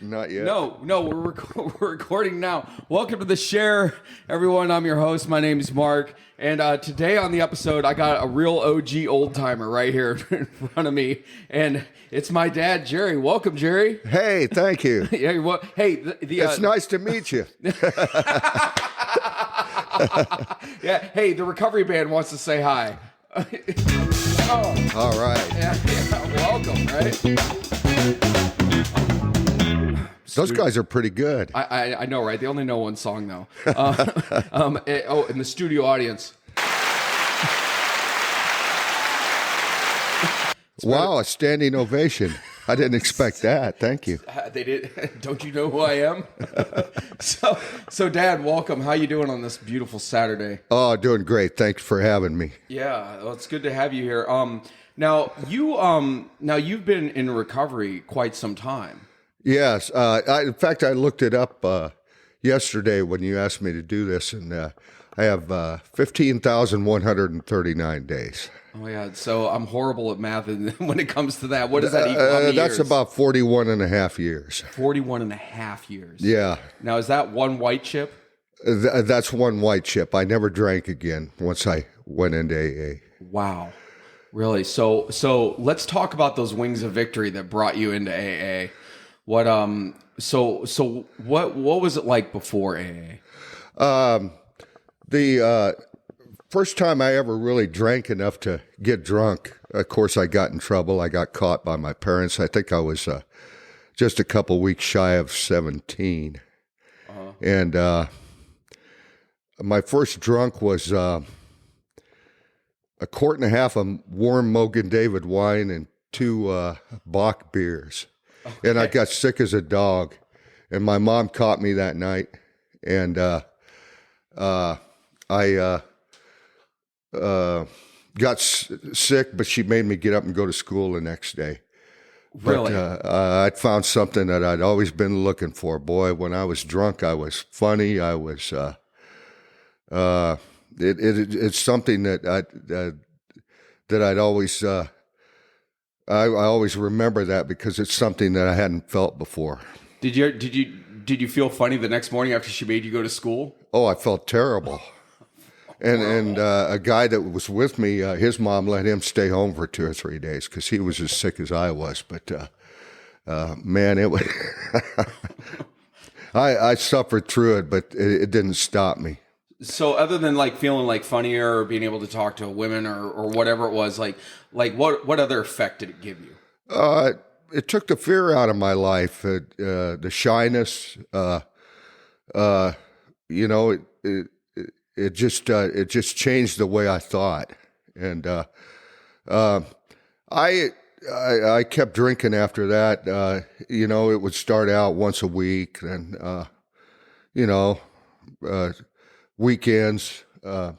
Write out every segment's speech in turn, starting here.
Not yet. No, we're recording now. Welcome to The Share, everyone. I'm your host. My name is Mark. And today on the episode, I got a real OG old-timer right here in front of me. And it's my dad, Jerry. Welcome, Jerry. Hey, thank you. Yeah, well, hey, It's nice to meet you. Yeah, hey, the recovery band wants to say hi. All right. Yeah, welcome, right? Those guys are pretty good. I know, right? They only know one song, though. In the studio audience. Wow, a standing ovation. I didn't expect that. Thank you. They did. Don't you know who I am? So, Dad, welcome. How you doing on this beautiful Saturday? Oh, doing great. Thanks for having me. Yeah, well, it's good to have you here. Now you've been in recovery quite some time. Yes. In fact, I looked it up yesterday when you asked me to do this, and I have 15,139 days. Oh, yeah. So I'm horrible at math when it comes to that. What does that equal? How many That's years? about 41 and a half years. 41 and a half years. Yeah. Now, is that one white chip? That's one white chip. I never drank again once I went into AA. Wow. Really? So let's talk about those wings of victory that brought you into AA. What what was it like before AA? The first time I ever really drank enough to get drunk, of course, I got in trouble. I got caught by my parents. I think I was just a couple weeks shy of 17. Uh-huh. And my first drunk was a quart and a half of warm Mogan David wine and 2 Bach beers. Okay. And I got sick as a dog. And my mom caught me that night. And I got sick, but she made me get up and go to school the next day. Really? But I'd found something that I'd always been looking for. Boy, when I was drunk, I was funny. I was, it's something that I'd always, I always remember that because it's something that I hadn't felt before. Did you feel funny the next morning after she made you go to school? Oh, I felt terrible. And a guy that was with me, his mom let him stay home for 2 or 3 days because he was as sick as I was. But man, it was I suffered through it, but it didn't stop me. So other than like feeling like funnier or being able to talk to women or whatever it was, like what other effect did it give you? It took the fear out of my life, the shyness. It just changed the way I thought, and I kept drinking after that. It would start out once a week, then weekends, and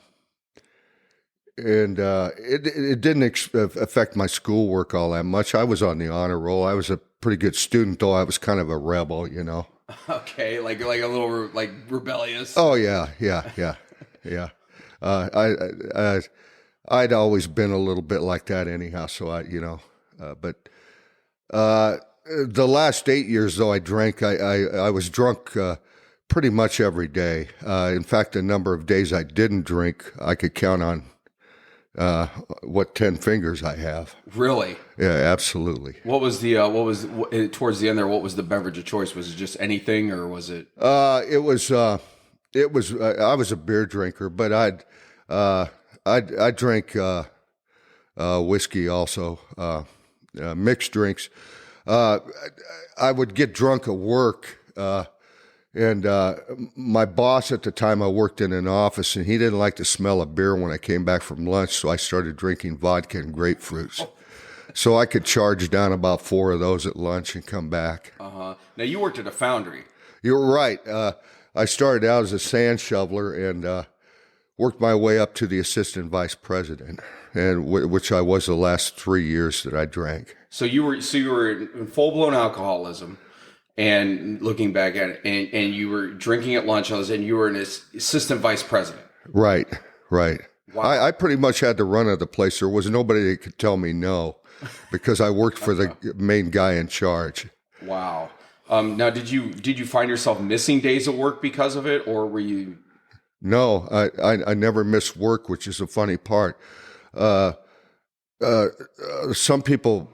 it didn't affect my schoolwork all that much. I was on the honor roll. I was a pretty good student, though I was kind of a rebel, Okay, like a little like rebellious. Oh yeah. I'd always been a little bit like that anyhow. So but the last 8 years though I drank, I was drunk pretty much every day. In fact, the number of days I didn't drink, I could count on 10 fingers I have. Really? Yeah, absolutely. What was towards the end there? What was the beverage of choice? Was it just anything, or was it? It was. I was a beer drinker, but I drank whiskey also, mixed drinks. I would get drunk at work, and my boss at the time, I worked in an office, and he didn't like the smell of beer when I came back from lunch, so I started drinking vodka and grapefruits. So I could charge down about 4 of those at lunch and come back. Uh-huh. Now, you worked at a foundry. You're right. I started out as a sand shoveler and worked my way up to the assistant vice president, and which I was the last 3 years that I drank. So you were in full-blown alcoholism. And looking back at it, and you were drinking at lunch, and you were an assistant vice president. Right. Wow. I pretty much had the run of the place. There was nobody that could tell me no, because I worked for the main guy in charge. Wow. Now, did you find yourself missing days of work because of it, or were you? No, I never miss work, which is a funny part. Uh, some people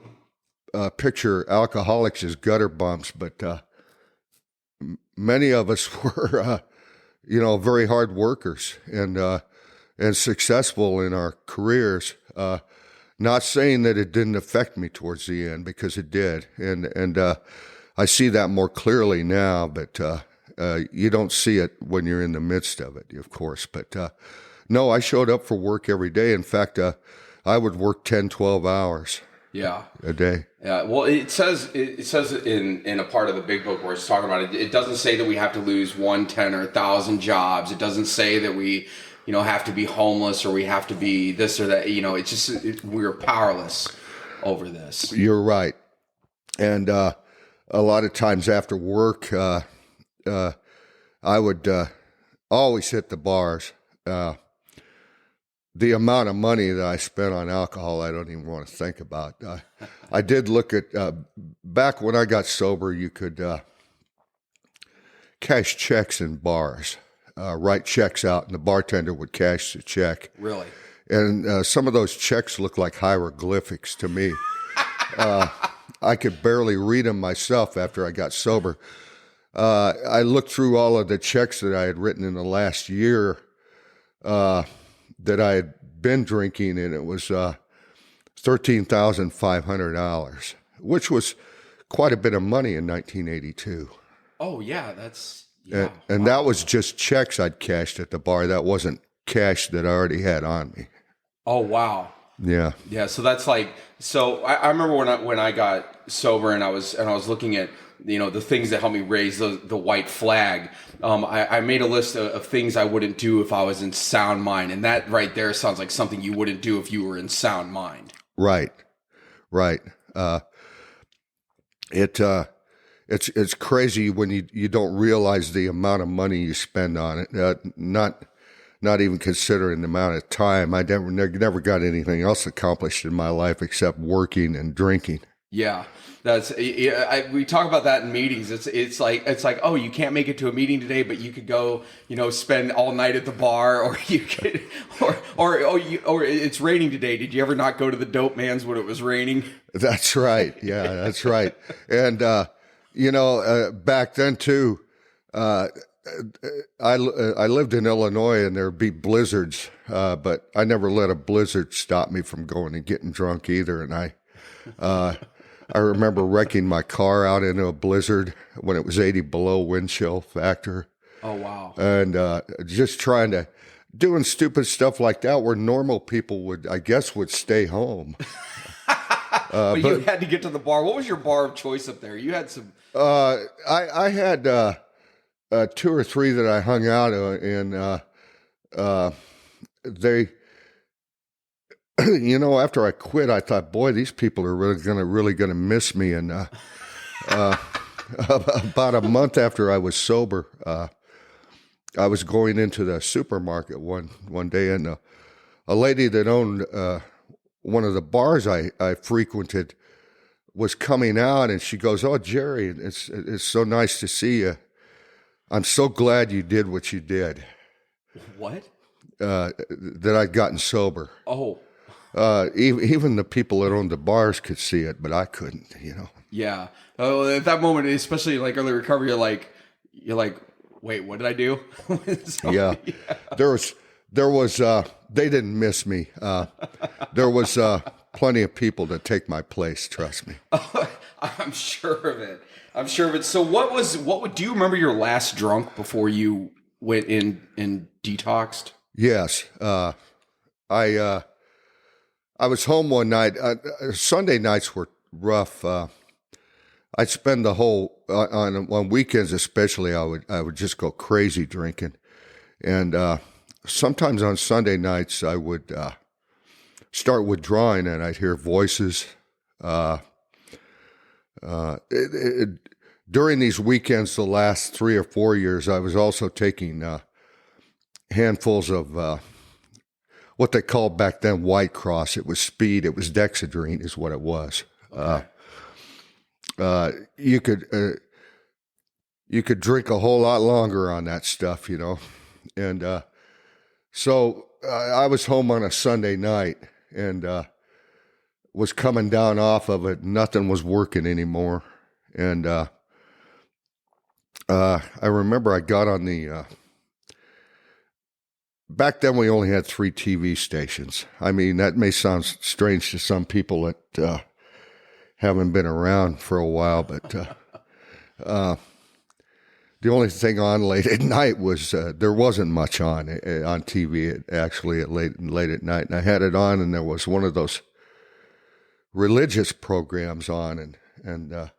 picture alcoholics as gutter bumps, but many of us were, very hard workers and successful in our careers. Not saying that it didn't affect me towards the end, because it did, and I see that more clearly now. But you don't see it when you're in the midst of it, of course. But no, I showed up for work every day. In fact, I would work 10, 12 hours. Yeah. A day. Yeah. Well, it says in a part of the big book where it's talking about it. It doesn't say that we have to lose 1, 10, or 1,000 jobs. It doesn't say that we, have to be homeless or we have to be this or that. It's just we're powerless over this. You're right. And a lot of times after work, I would always hit the bars. The amount of money that I spent on alcohol, I don't even want to think about. I did look at, back when I got sober, you could cash checks in bars, write checks out, and the bartender would cash the check. Really? And some of those checks look like hieroglyphics to me. I could barely read them myself after I got sober. I looked through all of the checks that I had written in the last year that I had been drinking, and it was $13,500, which was quite a bit of money in 1982. Oh, yeah, that's... Yeah, and that was just checks I'd cashed at the bar. That wasn't cash that I already had on me. Oh, wow. Yeah. Yeah, so that's like... So I remember when I got sober and I was looking at the things that helped me raise the white flag. I made a list of things I wouldn't do if I was in sound mind, and that right there sounds like something you wouldn't do if you were in sound mind. Right. It's crazy when you don't realize the amount of money you spend on it. Not even considering the amount of time. I never got anything else accomplished in my life except working and drinking. Yeah. We talk about that in meetings. It's like, oh, you can't make it to a meeting today, but you could go, spend all night at the bar, or you could, or it's raining today. Did you ever not go to the dope man's when it was raining? That's right. Yeah, that's right. And back then too, I lived in Illinois, and there'd be blizzards, but I never let a blizzard stop me from going and getting drunk either. And I remember wrecking my car out into a blizzard when it was 80 below wind chill factor. Oh, wow. And just doing stupid stuff like that where normal people would stay home. But you had to get to the bar. What was your bar of choice up there? You had some... I had 2 or 3 that I hung out in. They... after I quit, I thought, boy, these people are really gonna miss me. And about a month after I was sober, I was going into the supermarket one day, and a lady that owned one of the bars I frequented was coming out, and she goes, "Oh, Jerry, it's so nice to see you. I'm so glad you did what you did." What? That I'd gotten sober. Oh. Even the people that owned the bars could see it, but I couldn't, Yeah. Oh, at that moment, especially like early recovery, you're like, wait, what did I do? Yeah. There was, they didn't miss me. There was, plenty of people to take my place. Trust me. I'm sure of it. So do you remember your last drunk before you went in and detoxed? Yes. I was home one night. Sunday nights were rough. I'd spend the whole on weekends, especially. I would just go crazy drinking, and sometimes on Sunday nights I would start withdrawing, and I'd hear voices. During these weekends, the last 3 or 4 years, I was also taking handfuls of what they called back then White Cross. It was speed. It was Dexedrine is what it was. Okay. You could, you could drink a whole lot longer on that stuff, And so I was home on a Sunday night and was coming down off of it. Nothing was working anymore. And I remember I got on the... Back then, we only had 3 TV stations. I mean, that may sound strange to some people that haven't been around for a while, but the only thing on late at night was there wasn't much on TV. Actually, at late at night, and I had it on, and there was one of those religious programs on, and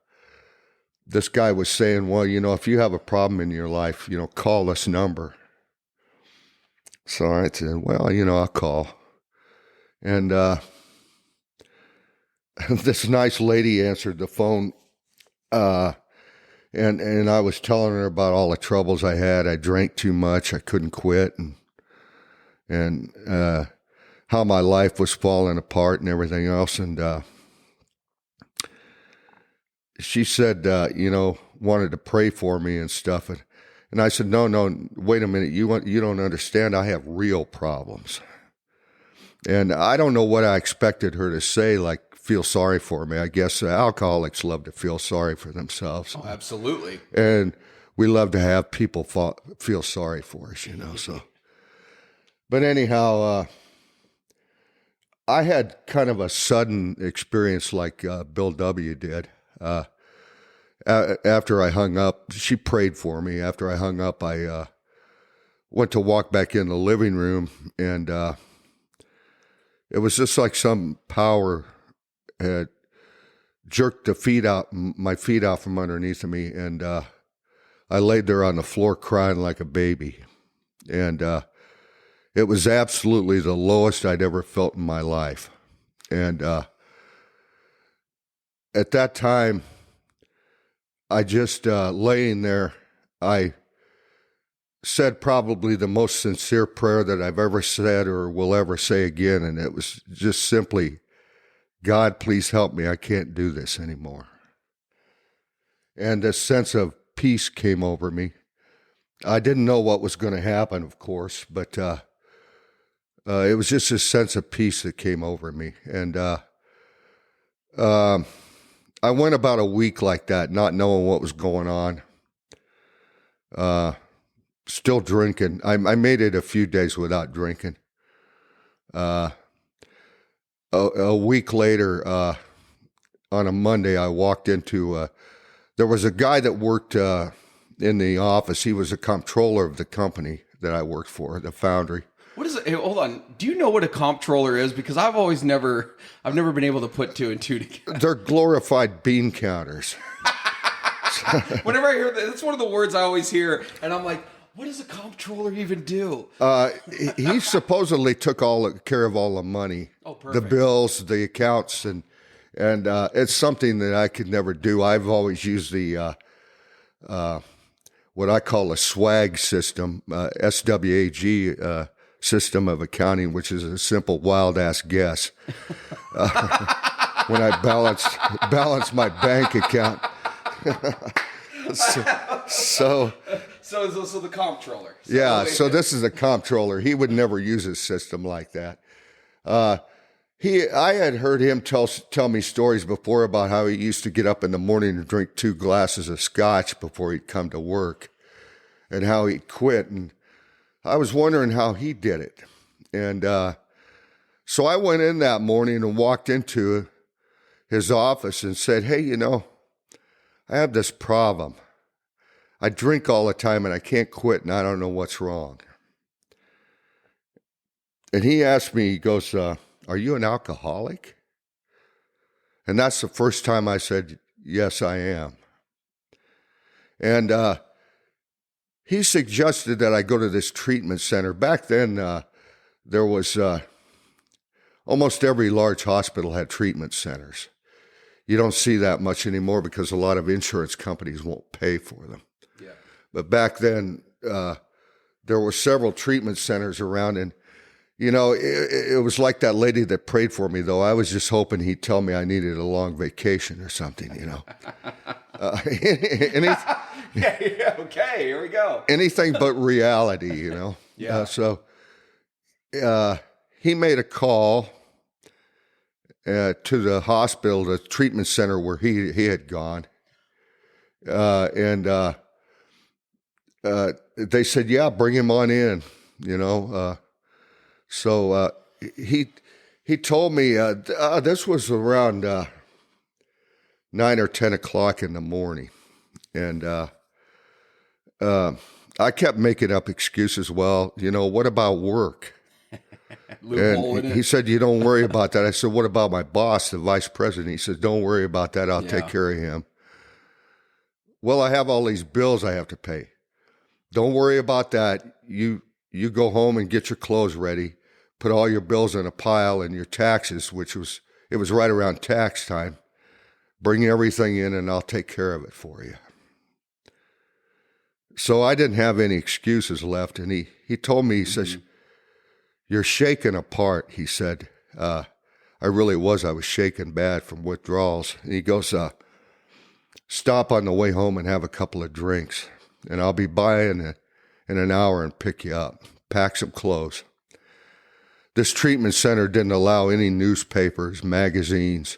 this guy was saying, "Well, if you have a problem in your life, call this number." So I said, well, I'll call. And this nice lady answered the phone, and I was telling her about all the troubles I had. I drank too much. I couldn't quit, and how my life was falling apart and everything else. And she said, wanted to pray for me and stuff. And I said, no, wait a minute. You don't understand. I have real problems. And I don't know what I expected her to say, like feel sorry for me. I guess alcoholics love to feel sorry for themselves. Oh, absolutely. And we love to have people feel sorry for us, so. But anyhow, I had kind of a sudden experience like Bill W. did. After I hung up, she prayed for me. After I hung up, I went to walk back in the living room, and it was just like some power had jerked my feet out from underneath of me, and I laid there on the floor crying like a baby. And it was absolutely the lowest I'd ever felt in my life. And at that time, I just, laying there, I said probably the most sincere prayer that I've ever said or will ever say again. And it was just simply, God, please help me. I can't do this anymore. And this sense of peace came over me. I didn't know what was going to happen, of course, but it was just a sense of peace that came over me. And I went about a week like that, not knowing what was going on. Still drinking. I made it a few days without drinking. A week later, on a Monday, I walked into, there was a guy that worked in the office. He was a comptroller of the company that I worked for, the foundry. What is it? Hey, hold on. Do you know what a comptroller is? Because I've never been able to put 2 and 2 together. They're glorified bean counters. Whenever I hear that, that's one of the words I always hear, and I'm like, what does a comptroller even do? He supposedly took care of all the money, the bills, the accounts, and it's something that I could never do. I've always used the what I call a swag system, SWAG system of accounting, which is a simple wild ass guess. When I balance my bank account. So the comptroller. So this is a comptroller. He would never use a system like that. I had heard him tell me stories before about how he used to get up in the morning and drink 2 glasses of scotch before he'd come to work, and how he'd quit. And I was wondering how he did it. And so I went in that morning and walked into his office and said, hey, I have this problem. I drink all the time and I can't quit, and I don't know what's wrong. And he asked me, he goes, are you an alcoholic? And that's the first time I said, yes, I am. And he suggested that I go to this treatment center. Back then, there was almost every large hospital had treatment centers. You don't see that much anymore because a lot of insurance companies won't pay for them. Yeah. But back then, there were several treatment centers around, and it was like that lady that prayed for me, though. I was just hoping he'd tell me I needed a long vacation or something, Yeah, okay, here we go. Anything but reality, you know. Yeah. He made a call to the hospital, the treatment center where he had gone, and they said, "Yeah, bring him on in." You know, he told me this was around 9 or 10 o'clock in the morning, and I kept making up excuses. Well, you know, what about work? Loophole in And it. he said, "You don't worry about that." I said, "What about my boss, the vice president?" He said, "Don't worry about that. I'll take care of him." Well, I have all these bills I have to pay. Don't worry about that. You go home and get your clothes ready. Put all your bills in a pile and your taxes, it was right around tax time. Bring everything in and I'll take care of it for you. So I didn't have any excuses left. And he told me, he says, "You're shaken apart." He said, I really was. I was shaken bad from withdrawals. And he goes, "Stop on the way home and have a couple of drinks. And I'll be by in an hour and pick you up. Pack some clothes." This treatment center didn't allow any newspapers, magazines.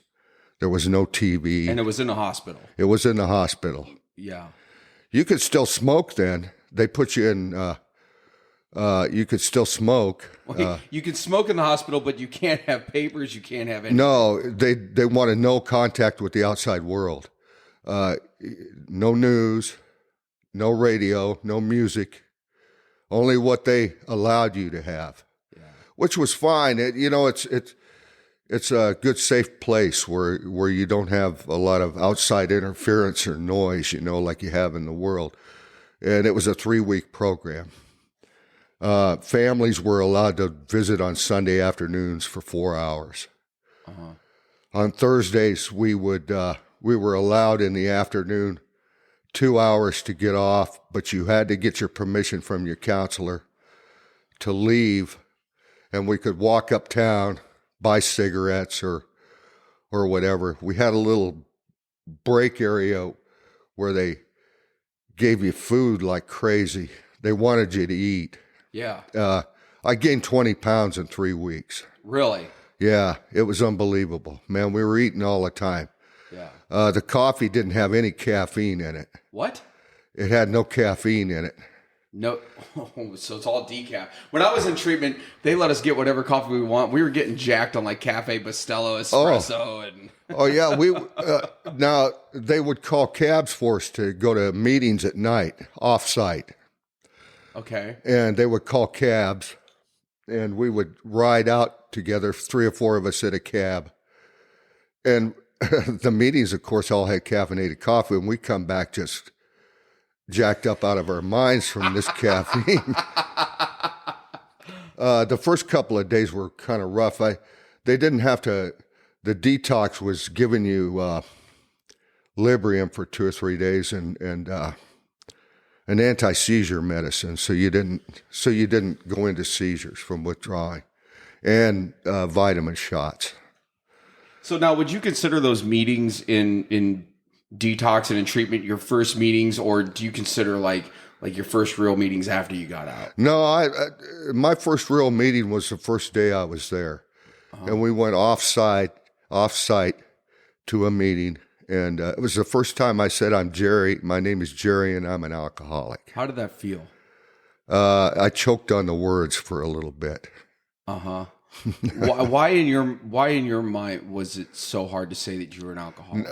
There was no TV. And it was in a hospital. It was in the hospital. Yeah. You could still smoke then. They put you in, you could still smoke. You can smoke in the hospital, but you can't have papers. You can't have anything. No, they wanted no contact with the outside world. No news, no radio, no music, only what they allowed you to have, which was fine. It's a good, safe place where you don't have a lot of outside interference or noise, you know, like you have in the world. And it was a 3-week program. Families were allowed to visit on Sunday afternoons for 4 hours. On Thursdays, we were allowed in the afternoon 2 hours to get off, but you had to get your permission from your counselor to leave, and we could walk uptown, buy cigarettes or whatever. We had a little break area where they gave you food like crazy. They wanted you to eat. Yeah. I gained 20 pounds in 3 weeks. Really? Yeah, it was unbelievable. Man, we were eating all the time. Yeah. The coffee didn't have any caffeine in it. What? It had no caffeine in it. No. So it's all decaf. When I was in treatment, they let us get whatever coffee we want. We were getting jacked on like Cafe Bustelo, espresso, and Oh yeah, now they would call cabs for us to go to meetings at night, off-site. okay. And they would call cabs, and we would ride out together, 3 or 4 of us in a cab. And the meetings, of course, all had caffeinated coffee, and we come back just jacked up out of our minds from this caffeine. The first couple of days were kind of rough. They didn't have to. The detox was giving you Librium for 2 or 3 days and an anti-seizure medicine, so you didn't go into seizures from withdrawing, and vitamin shots. So now, would you consider those meetings in detox and in treatment your first meetings, or do you consider like your first real meetings after you got out? No, my first real meeting was the first day I was there, and we went off-site to a meeting, and it was the first time I said, "I'm Jerry. My name is Jerry, and I'm an alcoholic." How did that feel? I choked on the words for a little bit. Uh-huh. why in your mind was it so hard to say that you were an alcoholic?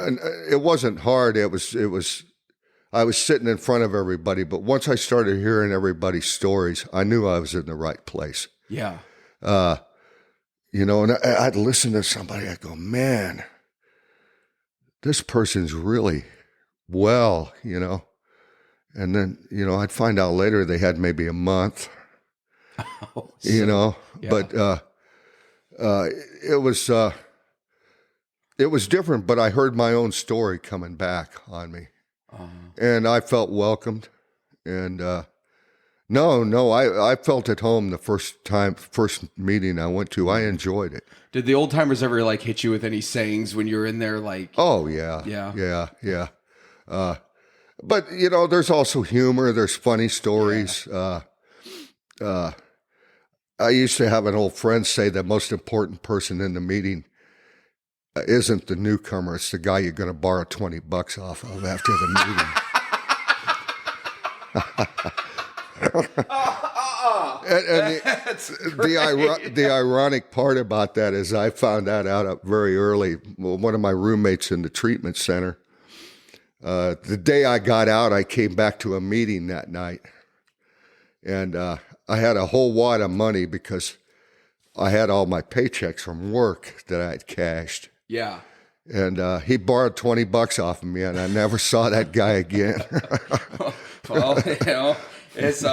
It wasn't hard. It was. I was sitting in front of everybody, but once I started hearing everybody's stories, I knew I was in the right place. Yeah. You know, and I'd listen to somebody. I'd go, "Man, this person's really well," you know. And then, you know, I'd find out later they had maybe a month. You know, yeah. But it was different. But I heard my own story coming back on me, and I felt welcomed. And I felt at home the first meeting I went to. I enjoyed it. Did the old timers ever like hit you with any sayings when you were in there? Like, Oh yeah, yeah. But there's also humor. There's funny stories. I used to have an old friend say the most important person in the meeting isn't the newcomer; it's the guy you're going to borrow $20 off of after the meeting. The ironic part about that is I found that out very early. One of my roommates in the treatment center, the day I got out, I came back to a meeting that night, and I had a whole wad of money because I had all my paychecks from work that I had cashed. Yeah. And he borrowed $20 off of me, and I never saw that guy again. Well, it's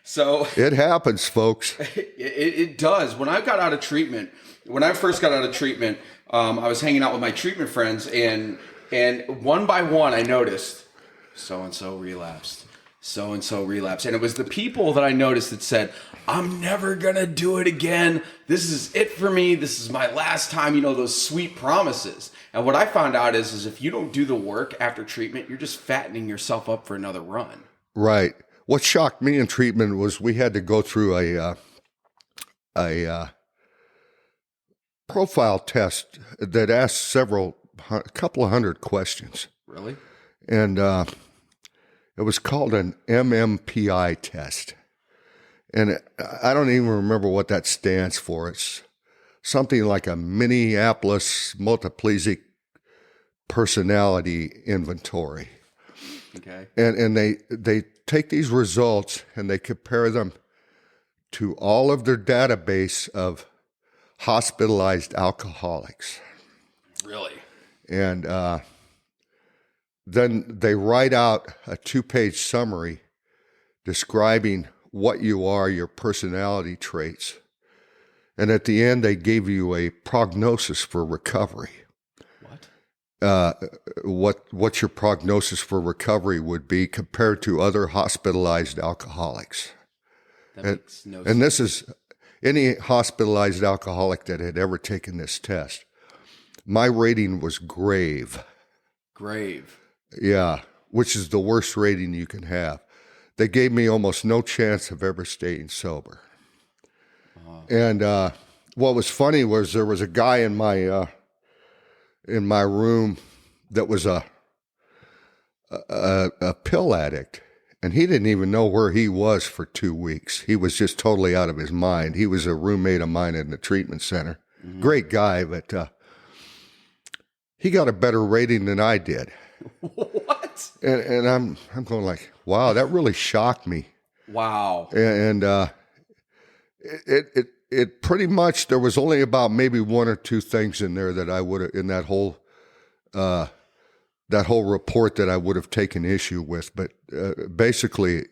so it happens, folks. It does. When I got out of treatment, when I first got out of treatment, I was hanging out with my treatment friends, and one by one, I noticed so and so relapsed. And it was the people that I noticed that said, I'm never going to do it again. This is it for me. This is my last time, those sweet promises. And what I found out is if you don't do the work after treatment, you're just fattening yourself up for another run. Right. What shocked me in treatment was we had to go through a profile test that asked a couple of hundred questions. Really? And it was called an MMPI test. And I don't even remember what that stands for. It's something like a Minneapolis multiplegic personality inventory. Okay. And they take these results and they compare them to all of their database of hospitalized alcoholics. Really? And then they write out a 2-page summary describing what you are, your personality traits. And at the end, they gave you a prognosis for recovery. What your prognosis for recovery would be compared to other hospitalized alcoholics. That makes no sense. And this is any hospitalized alcoholic that had ever taken this test. My rating was grave. Grave. Yeah, which is the worst rating you can have. They gave me almost no chance of ever staying sober. And what was funny was there was a guy in my room that was a pill addict, and he didn't even know where he was for 2 weeks. He was just totally out of his mind. He was a roommate of mine in the treatment center. Mm-hmm. Great guy, but he got a better rating than I did. What? And I'm going like, wow, that really shocked me. Wow. And it pretty much, there was only about maybe one or two things in there that I would have, in that whole report that I would have taken issue with. But basically,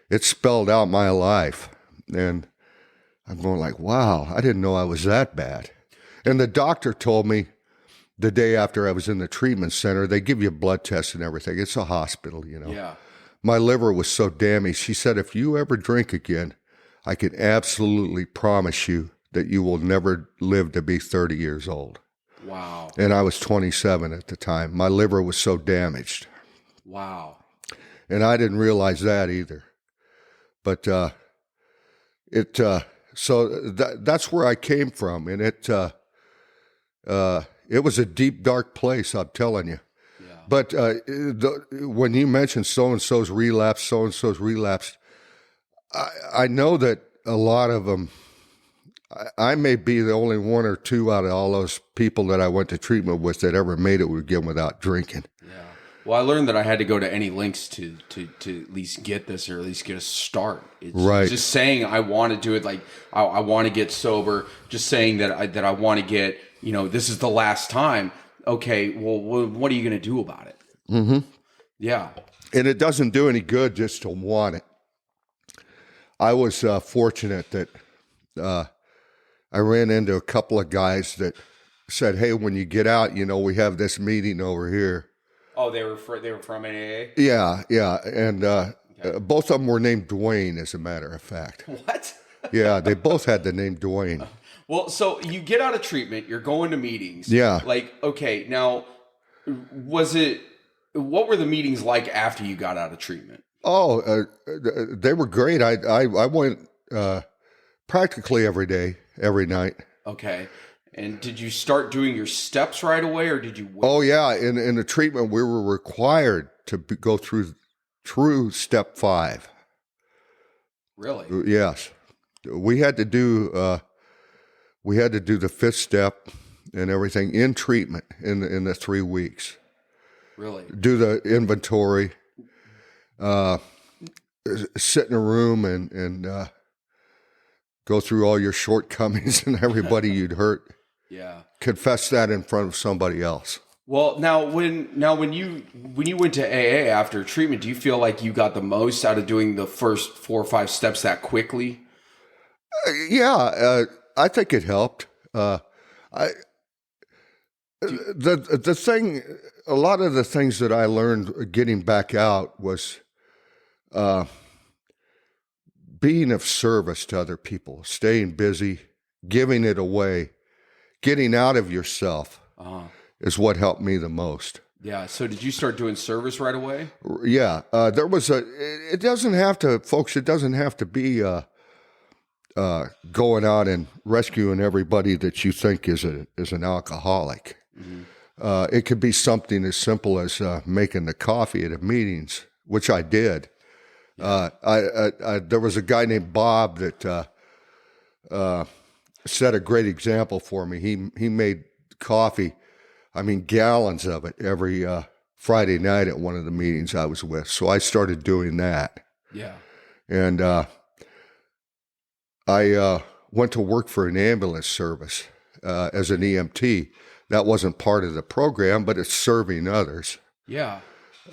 it spelled out my life. And I'm going like, wow, I didn't know I was that bad. And the doctor told me the day after I was in the treatment center, they give you blood tests and everything. It's a hospital, Yeah. My liver was so damaged. She said, if you ever drink again, I can absolutely promise you that you will never live to be 30 years old. Wow. And I was 27 at the time. My liver was so damaged. Wow. And I didn't realize that either. But that's where I came from. And it was a deep, dark place, I'm telling you. Yeah. But when you mentioned so-and-so's relapsed, I know that a lot of them, I may be the only one or two out of all those people that I went to treatment with that ever made it again without drinking. Yeah. Well, I learned that I had to go to any lengths to at least get this, or at least get a start. It's right. Just saying I want to do it, like I want to get sober. Just saying that I want to get, this is the last time. Okay, well, what are you going to do about it? Mm-hmm. Yeah. And it doesn't do any good just to want it. I was fortunate that I ran into a couple of guys that said, "Hey, when you get out, we have this meeting over here." Oh, they were from AA? Yeah, and okay. Both of them were named Dwayne, as a matter of fact. What? Yeah, they both had the name Dwayne. Well, so you get out of treatment, you're going to meetings. Yeah. Like, okay, now, was it what were the meetings like after you got out of treatment? Oh, they were great. I went practically every day, every night. Okay. And did you start doing your steps right away, or did you wait? Oh yeah, in the treatment we were required to go through step 5. Really? Yes, we had to do the 5th step and everything in treatment in the 3 weeks. Really? Do the inventory, sit in a room and go through all your shortcomings and everybody you'd hurt. Yeah. Confess that in front of somebody else. Well, when you went to AA after treatment, do you feel like you got the most out of doing the first 4 or 5 steps that quickly? Yeah, I think it helped. The thing, a lot of the things that I learned getting back out was being of service to other people, staying busy, giving it away, getting out of yourself is what helped me the most. Yeah. So did you start doing service right away? Yeah, there was it doesn't have to, folks, it doesn't have to be going out and rescuing everybody that you think is an alcoholic. Mm-hmm. It could be something as simple as making the coffee at the meetings, which I did. Yeah. There was a guy named Bob that set a great example for me. He made coffee, I mean gallons of it, every Friday night at one of the meetings I was with. So I started doing that. Yeah. And I went to work for an ambulance service as an EMT. That wasn't part of the program, but it's serving others. Yeah.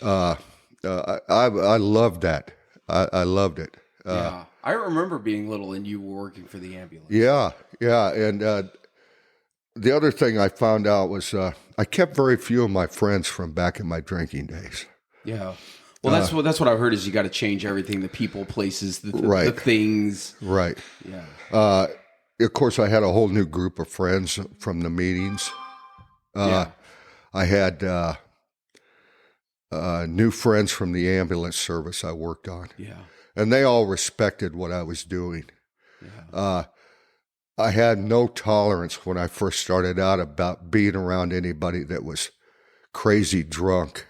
I loved that. I loved it. Yeah. I remember being little and you were working for the ambulance. Yeah. And the other thing I found out was I kept very few of my friends from back in my drinking days. Yeah. Well, that's what I've heard is you got to change everything, the people, places, the things. Right. Yeah. Of course, I had a whole new group of friends from the meetings. Yeah. I had new friends from the ambulance service I worked on. Yeah. And they all respected what I was doing. Yeah. I had no tolerance when I first started out about being around anybody that was crazy drunk.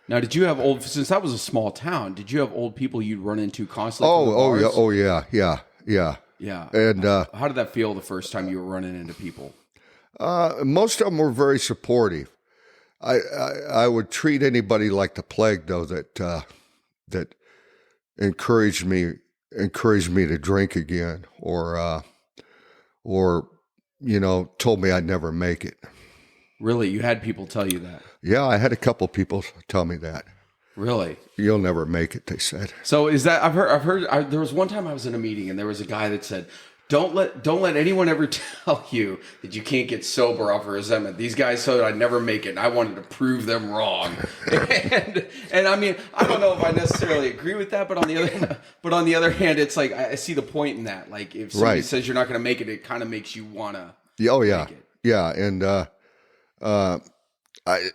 Now, did you have since that was a small town, did you have old people you'd run into constantly? Yeah. Yeah. And how did that feel the first time you were running into people? most of them were very supportive. I would treat anybody like the plague, though, that encouraged me to drink again, or told me I'd never make it. Really, you had people tell you that? Yeah, I had a couple people tell me that. Really? You'll never make it, they said. So is that I've heard there was one time I was in a meeting and there was a guy that said, Don't let anyone ever tell you that you can't get sober off of resentment. These guys said I'd never make it, and I wanted to prove them wrong. and I mean, I don't know if I necessarily agree with that, but on the other hand, it's like I see the point in that. Like if somebody says you're not going to make it, it kind of makes you wanna. Oh yeah, make it. Yeah, and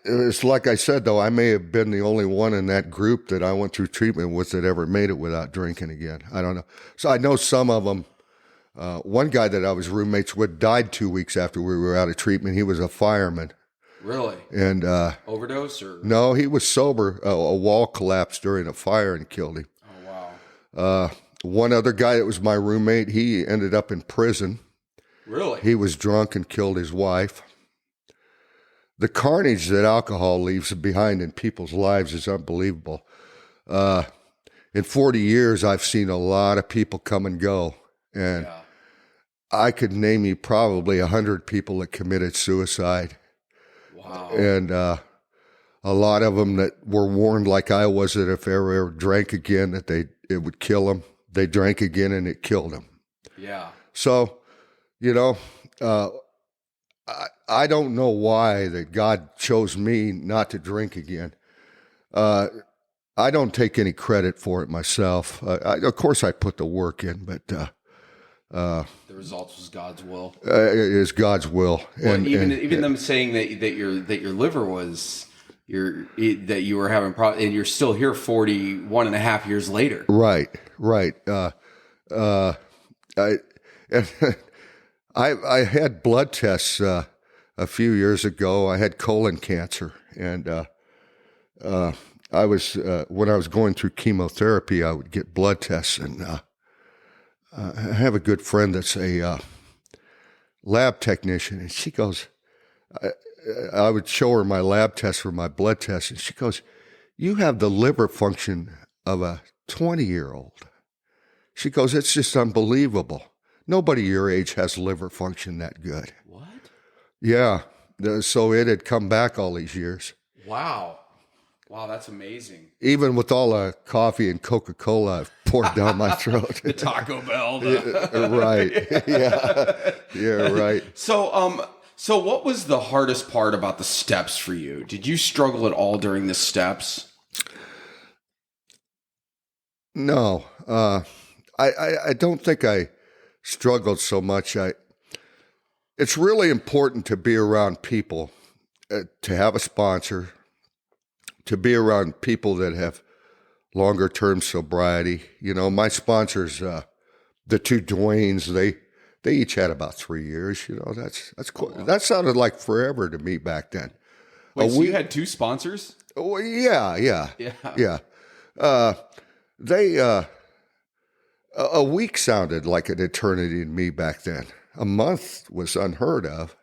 it's like I said though, I may have been the only one in that group that I went through treatment with that ever made it without drinking again. I don't know. So I know some of them. One guy that I was roommates with died 2 weeks after we were out of treatment. He was a fireman. Really? And overdose or no, he was sober. A wall collapsed during a fire and killed him. Oh wow. One other guy that was my roommate, he ended up in prison. Really? He was drunk and killed his wife. The carnage that alcohol leaves behind in people's lives is unbelievable. In 40 years, I've seen a lot of people come and go. And yeah. I could name you probably 100 people that committed suicide. Wow. And a lot of them that were warned, like I was, that if they ever drank again, that it would kill them. They drank again and it killed them. Yeah. So, I don't know why that God chose me not to drink again. I don't take any credit for it myself. Of course, I put the work in, but the results was God's will. It is God's will. Well, even them saying that your liver was that you were having and you're still here 41 and a half years later. Right. I I had blood tests a few years ago. I had colon cancer, and I was when I was going through chemotherapy, I would get blood tests, and I have a good friend that's a lab technician, and she goes, I would show her my lab test for my blood test, and she goes, "You have the liver function of a 20-year-old." She goes, "It's just unbelievable. Nobody your age has liver function that good." What? Yeah. So it had come back all these years. Wow. Wow, that's amazing. Even with all the coffee and Coca-Cola I've poured down my throat. The Taco Bell. Right. Yeah, right. So what was the hardest part about the steps for you? Did you struggle at all during the steps? No. I don't think I struggled so much. It's really important to be around people, to have a sponsor, to be around people that have longer term sobriety. You know, my sponsors, the two Dwaynes, they each had about 3 years. You know, that's cool. Wow. That sounded like forever to me back then. Wait, so you had two sponsors? Oh, yeah. A week sounded like an eternity to me back then. A month was unheard of.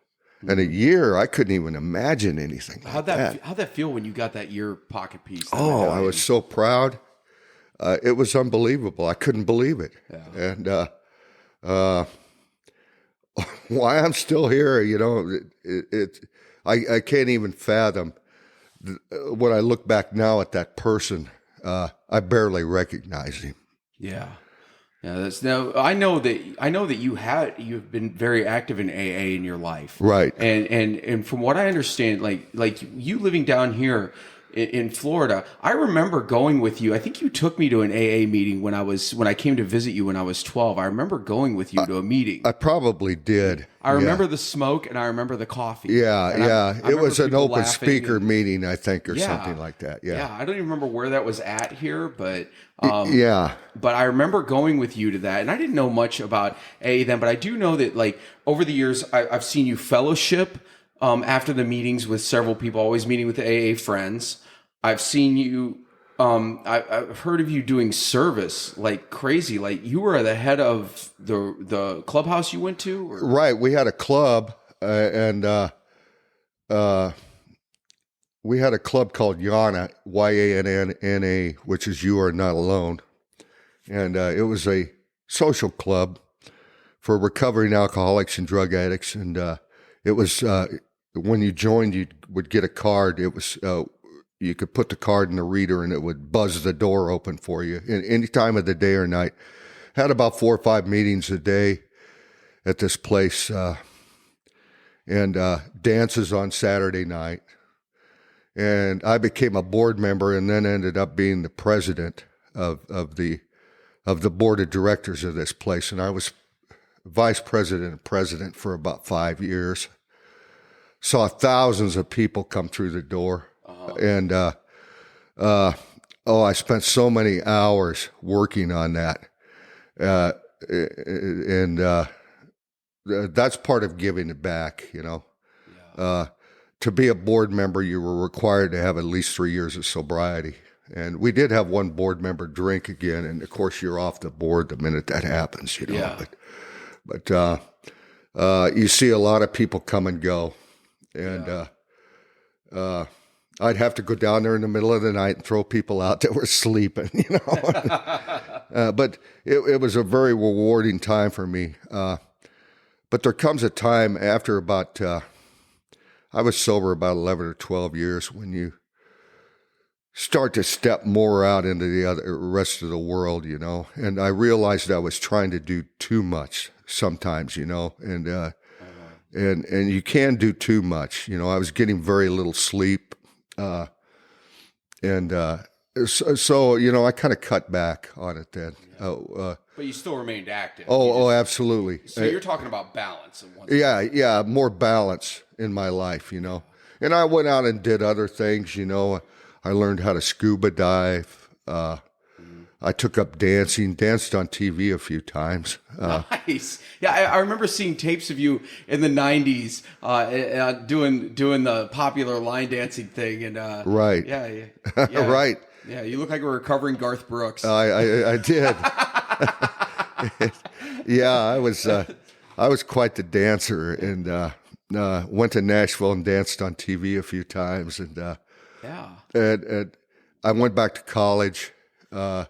And a year, I couldn't even imagine anything like that. How'd that feel when you got that year pocket piece? Oh, I was so proud. It was unbelievable. I couldn't believe it. Yeah. And why I'm still here, you know, I can't even fathom. When I look back now at that person, I barely recognize him. Yeah. Yeah, that's now. I know that you've been very active in AA in your life, right? And from what I understand, like you living down here in Florida, I remember going with you. I think you took me to an AA meeting when I came to visit you when I was 12. I remember going with you to a meeting. I probably did. I remember the smoke and I remember the coffee. Yeah. It was an open speaker meeting, I think, or something like that. Yeah. I don't even remember where that was at here, but yeah. But I remember going with you to that, and I didn't know much about AA then, but I do know that like over the years, I've seen you fellowship after the meetings with several people, always meeting with the AA friends. I've seen you. I've heard of you doing service like crazy. Like you were the head of the clubhouse you went to, or? Right? We had a club, and we had a club called YANNA, YANNA, which is You Are Not Alone, and it was a social club for recovering alcoholics and drug addicts. And it was when you joined, you would get a card. It was you could put the card in the reader, and it would buzz the door open for you in any time of the day or night. Had about 4 or 5 meetings a day at this place, and dances on Saturday night. And I became a board member, and then ended up being the president of the board of directors of this place. And I was vice president and president for about 5 years. Saw thousands of people come through the door. And, I spent so many hours working on that. And that's part of giving it back, you know. Yeah. To be a board member, you were required to have at least 3 years of sobriety. And we did have one board member drink again. And of course you're off the board the minute that happens, you know, yeah. But you see a lot of people come and go. And, I'd have to go down there in the middle of the night and throw people out that were sleeping, you know. But it was a very rewarding time for me. But there comes a time after about, I was sober about 11 or 12 years, when you start to step more out into the rest of the world, you know. And I realized I was trying to do too much sometimes, you know, and you can do too much. You know, I was getting very little sleep. So, you know, I kind of cut back on it then. Yeah. But you still remained active. Absolutely. So you're talking about balance. Yeah, more balance in my life, you know. And I went out and did other things. I learned how to scuba dive. I took up dancing, danced on TV a few times. Nice. Yeah, I remember seeing tapes of you in the '90s doing the popular line dancing thing, and Right. yeah, Right. Yeah, you look like a recovering Garth Brooks. I did. Yeah, I was quite the dancer, and went to Nashville and danced on TV a few times, and Yeah. and I went back to college. A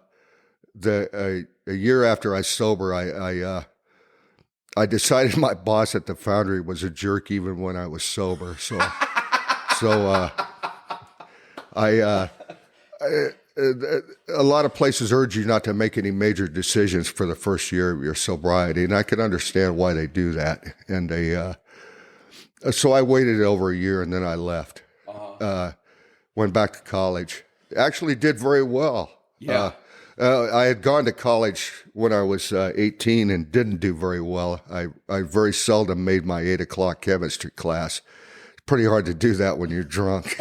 year after I sober, I decided my boss at the foundry was a jerk even when I was sober. So a lot of places urge you not to make any major decisions for the first year of your sobriety, and I can understand why they do that. And so I waited over a year, and then I left. Went back to college. Actually, did very well. Yeah. I had gone to college when I was 18 and didn't do very well. I very seldom made my 8 o'clock chemistry class. It's pretty hard to do that when you're drunk.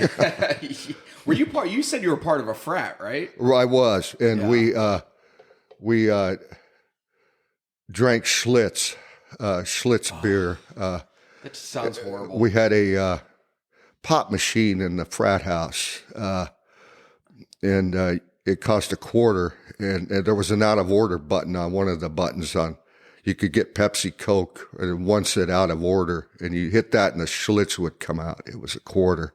Were you part? You said you were part of a frat, right? I was, and we drank Schlitz beer. That just sounds horrible. We had a pop machine in the frat house, and it cost $0.25, and there was an out of order button on one of the buttons on. You could get Pepsi, Coke, and one said out of order, and you hit that, and the Schlitz would come out. It was $0.25.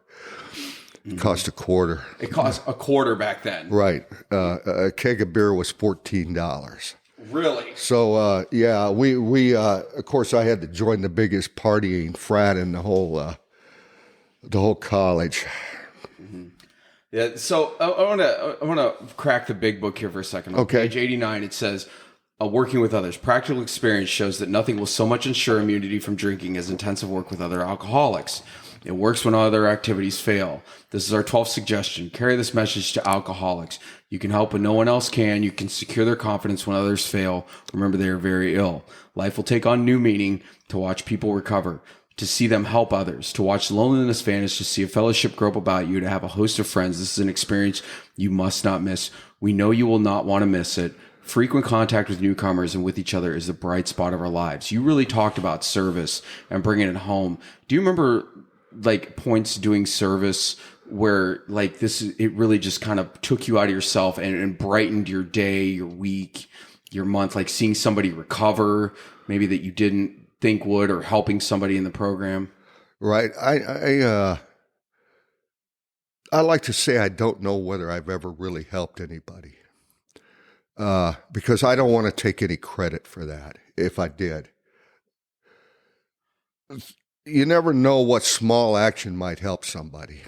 It cost $0.25. It cost $0.25 back then. Right. A keg of beer was $14. Really? So yeah, we of course I had to join the biggest partying frat in the whole college. Yeah. So I want to crack the big book here for a second. On Okay. Page 89, it says, working with others. Practical experience shows that nothing will so much ensure immunity from drinking as intensive work with other alcoholics. It works when other activities fail. This is our 12th suggestion. Carry this message to alcoholics. You can help when no one else can. You can secure their confidence when others fail. Remember, they are very ill. Life will take on new meaning to watch people recover, to see them help others, to watch loneliness vanish, to see a fellowship grow up about you, to have a host of friends. This is an experience you must not miss. We know you will not want to miss it. Frequent contact with newcomers and with each other is the bright spot of our lives. You really talked about service and bringing it home. Do you remember like points doing service where like it really just kind of took you out of yourself and brightened your day, your week, your month, like seeing somebody recover maybe that you didn't think would, or helping somebody in the program? Right. I like to say I don't know whether I've ever really helped anybody, because I don't want to take any credit for that if I did. You never know what small action might help somebody.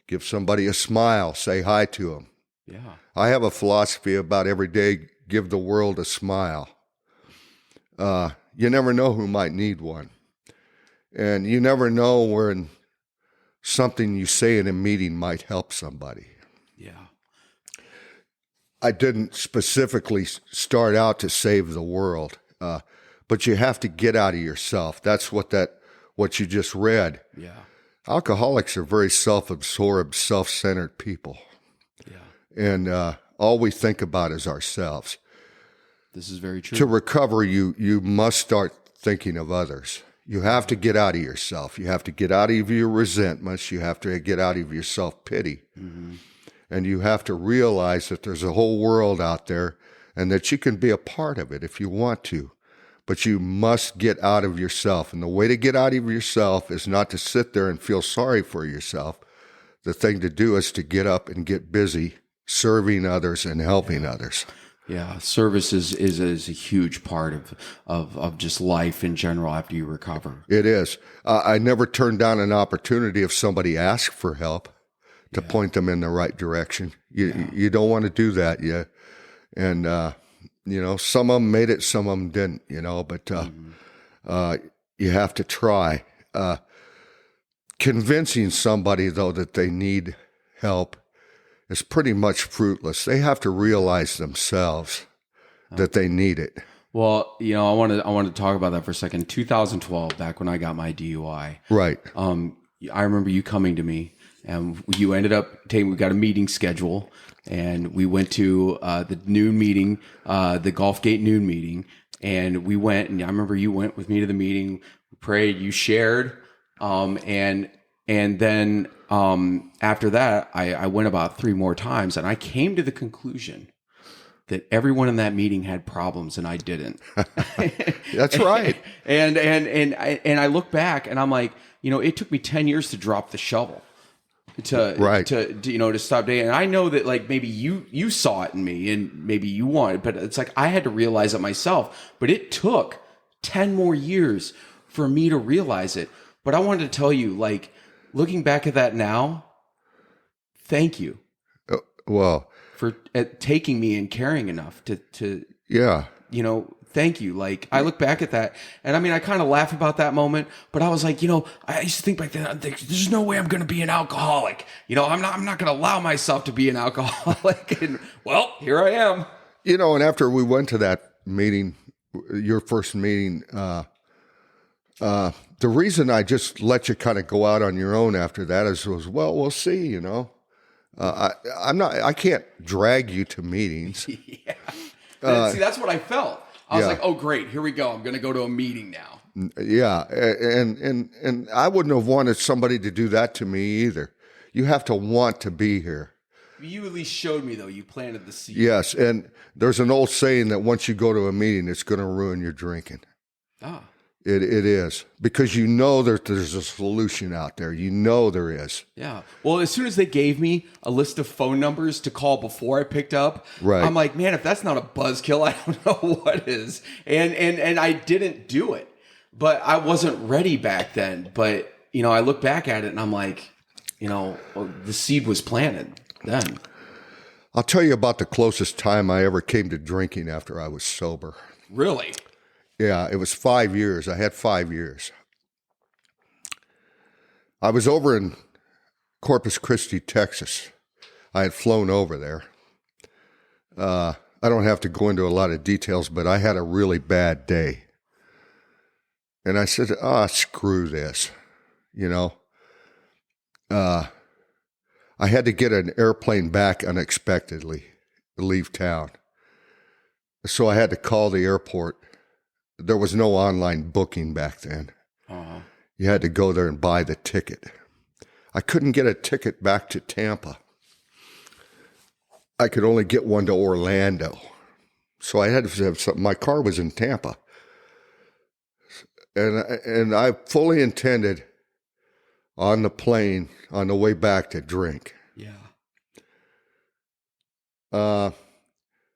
Give somebody a smile, say hi to them. Yeah. I have a philosophy about every day, give the world a smile. You never know who might need one. And you never know when something you say in a meeting might help somebody. Yeah. I didn't specifically start out to save the world, but you have to get out of yourself. That's what you just read. Yeah. Alcoholics are very self-absorbed, self-centered people. Yeah. And all we think about is ourselves. This is very true. To recover, you must start thinking of others. You have to get out of yourself. You have to get out of your resentments. You have to get out of your self-pity. Mm-hmm. And you have to realize that there's a whole world out there and that you can be a part of it if you want to. But you must get out of yourself. And the way to get out of yourself is not to sit there and feel sorry for yourself. The thing to do is to get up and get busy serving others and helping others. Yeah, service is a huge part of just life in general after you recover. It is. I never turn down an opportunity if somebody asks for help to point them in the right direction. You don't want to do that. And some of them made it, some of them didn't. But you have to try. Convincing somebody though that they need help is pretty much fruitless. They have to realize themselves that they need it. Well, I want to talk about that for a second. 2012, back when I got my DUI. Right. I remember you coming to me, and you ended up taking. We got a meeting schedule, and we went to the noon meeting, the Golf Gate noon meeting, and we went. And I remember you went with me to the meeting, prayed, you shared, and then after that, I went about 3 more times, and I came to the conclusion that everyone in that meeting had problems and I didn't. That's right. And I look back and I'm like, it took me 10 years to drop the shovel to stop dating. And I know that like maybe you saw it in me and maybe you wanted, but it's like I had to realize it myself. But it took 10 more years for me to realize it. But I wanted to tell you, like, looking back at that now, thank you. Well, for taking me and caring enough to yeah, thank you. Like I look back at that, and I mean, I kind of laugh about that moment, but I was like, I used to think back then, there's no way I'm going to be an alcoholic. I'm not going to allow myself to be an alcoholic. And well, here I am. And after we went to that meeting, your first meeting, the reason I just let you kind of go out on your own after that was, well, we'll see, I can't drag you to meetings. Yeah. See, that's what I felt. I was like, oh, great. Here we go. I'm going to go to a meeting now. Yeah. And I wouldn't have wanted somebody to do that to me either. You have to want to be here. You at least showed me, though. You planted the seed. Yes. And there's an old saying that once you go to a meeting, it's going to ruin your drinking. Ah. It is, because there's a solution out there. There is. Yeah. Well, as soon as they gave me a list of phone numbers to call before I picked up, right. I'm like, man, if that's not a buzzkill, I don't know what is. And I didn't do it, but I wasn't ready back then. But I look back at it and I'm like, the seed was planted then. I'll tell you about the closest time I ever came to drinking after I was sober. Really? Yeah, it was 5 years. I had 5 years. I was over in Corpus Christi, Texas. I had flown over there. I don't have to go into a lot of details, but I had a really bad day. And I said, screw this. I had to get an airplane back unexpectedly, leave town. So I had to call the airport. There was no online booking back then. Uh-huh. You had to go there and buy the ticket. I couldn't get a ticket back to Tampa. I could only get one to Orlando. So I had to have something. My car was in Tampa. And I fully intended on the plane on the way back to drink. Yeah.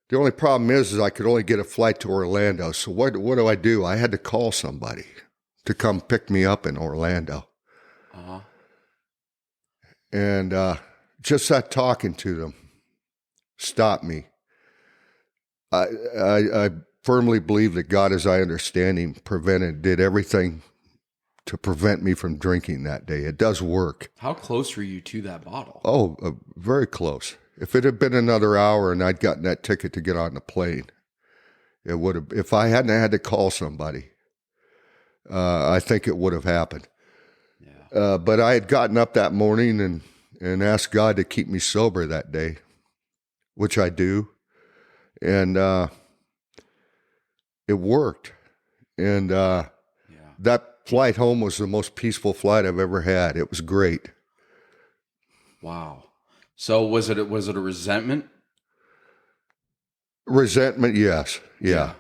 The only problem is I could only get a flight to Orlando. So what do? I had to call somebody to come pick me up in Orlando. Uh-huh. And just that talking to them stopped me. I firmly believe that God, as I understand Him, did everything to prevent me from drinking that day. It does work. How close were you to that bottle? Oh, very close. If it had been another hour and I'd gotten that ticket to get on the plane, it would have. If I hadn't had to call somebody, I think it would have happened. Yeah. But I had gotten up that morning and asked God to keep me sober that day, which I do, and it worked. And that flight home was the most peaceful flight I've ever had. It was great. Wow. So was it a resentment? Resentment, yes. Yeah.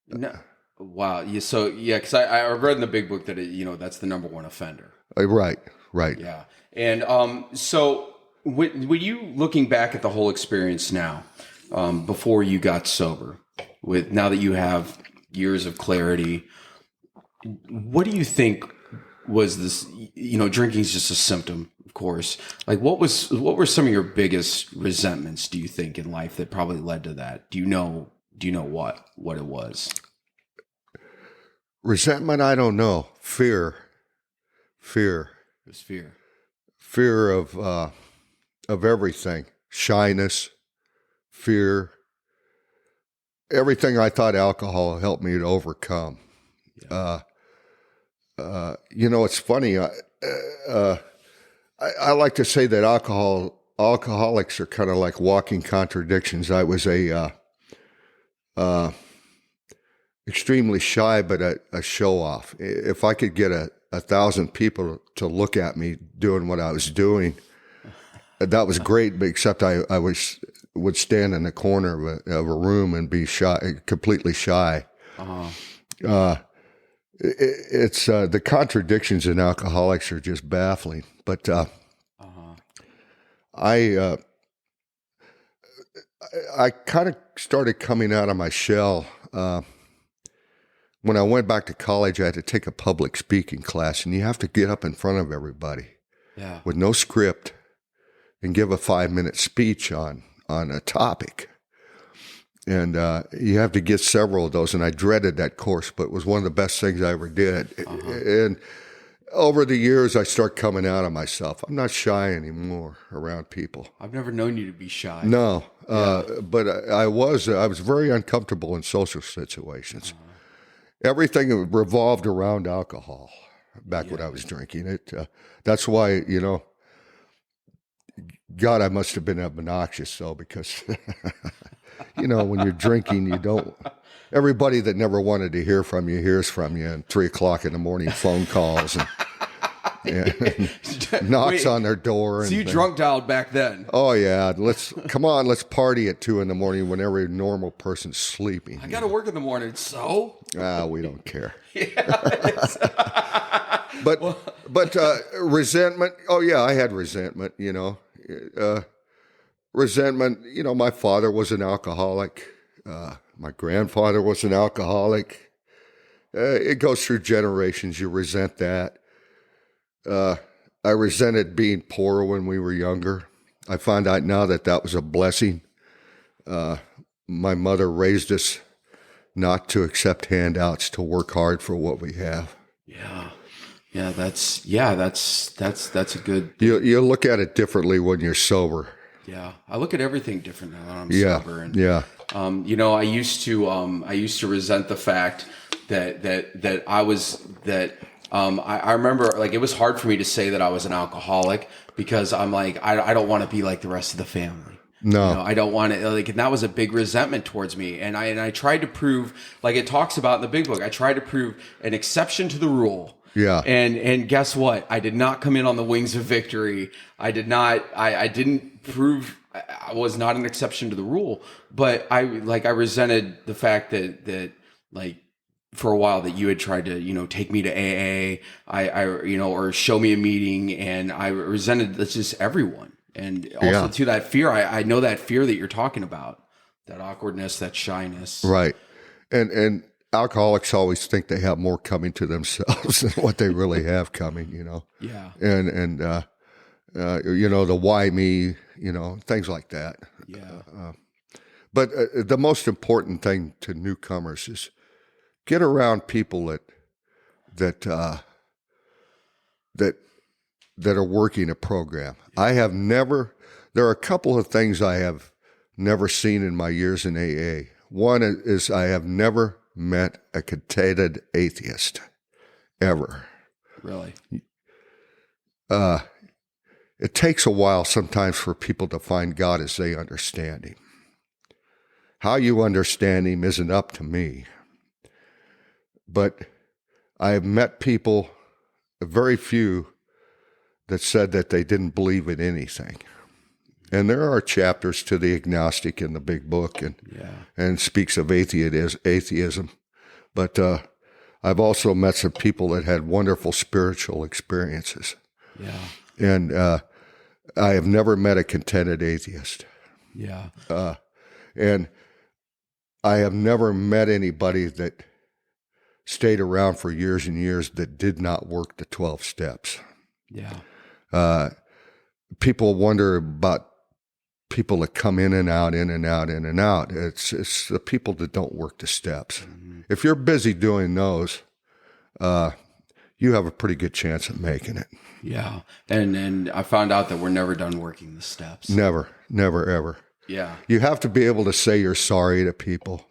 No. Wow. Yeah. So yeah, because I read in the big book that that's the number one offender. Right. Yeah. And so when you looking back at the whole experience now, before you got sober, now that you have years of clarity, what do you think was this? Drinking is just a symptom, of course. Like, what were some of your biggest resentments, do you think, in life that probably led to that? Do you know what it was? Resentment, I don't know. Fear. It was fear. Fear of everything. Shyness, fear. Everything I thought alcohol helped me to overcome. Yeah. It's funny. I like to say that alcoholics are kind of like walking contradictions. I was a extremely shy, but a show off. If I could get 1,000 people to look at me doing what I was doing, that was great. But except I would stand in the corner of a room and be shy, completely shy. It's the contradictions in alcoholics are just baffling. But I kind of started coming out of my shell when I went back to college. I had to take a public speaking class, and you have to get up in front of everybody with no script and give a 5-minute speech on a topic. And you have to get several of those, and I dreaded that course, but it was one of the best things I ever did. And over the years, I start coming out of myself. I'm not shy anymore around people. I've never known you to be shy. No, but I was very uncomfortable in social situations. Everything revolved around alcohol back when I was drinking it. That's why, God, I must have been obnoxious, though, because, when you're drinking, you don't. Everybody that never wanted to hear from you hears from you, and 3 o'clock in the morning phone calls and knocks on their door. So you drunk dialed back then? Oh yeah, let's party at 2 in the morning when every normal person's sleeping. I got to work in the morning, so we don't care. But resentment. Oh yeah, I had resentment. Resentment. My father was an alcoholic. My grandfather was an alcoholic. It goes through generations. You resent that. I resented being poor when we were younger. I find out now that was a blessing. My mother raised us not to accept handouts, to work hard for what we have. That's a good. You look at it differently when you're sober. Yeah, I look at everything different now that I'm sober. And, I used to resent the fact that I remember, like, it was hard for me to say that I was an alcoholic because I'm like, I don't want to be like the rest of the family. No, I don't want to, and that was a big resentment towards me. And I tried to prove, like it talks about in the big book, I tried to prove an exception to the rule. Yeah. And guess what? I did not come in on the wings of victory. I didn't prove I was not an exception to the rule, but I resented the fact that for a while that you had tried to, take me to AA, or show me a meeting, and I resented just everyone. And also to that fear, I know that fear that you're talking about, that awkwardness, that shyness. Right. And alcoholics always think they have more coming to themselves than what they really have coming, Yeah. And the why me, things like that. Yeah. But the most important thing to newcomers is get around people that are working a program. There are a couple of things I have never seen in my years in AA. One is I have never met a contented atheist, ever. Really? It takes a while sometimes for people to find God as they understand Him. How you understand Him isn't up to me. But I have met people, very few, that said that they didn't believe in anything. And there are chapters to the agnostic in the big book and speaks of atheism. But I've also met some people that had wonderful spiritual experiences. Yeah. And I have never met a contented atheist. Yeah. And I have never met anybody that stayed around for years and years that did not work the 12 steps. Yeah. People wonder about people that come in and out, in and out, in and out. It's the people that don't work the steps. Mm-hmm. If you're busy doing those, you have a pretty good chance of making it. Yeah. And I found out that we're never done working the steps. Never, ever. Yeah. You have to be able to say you're sorry to people.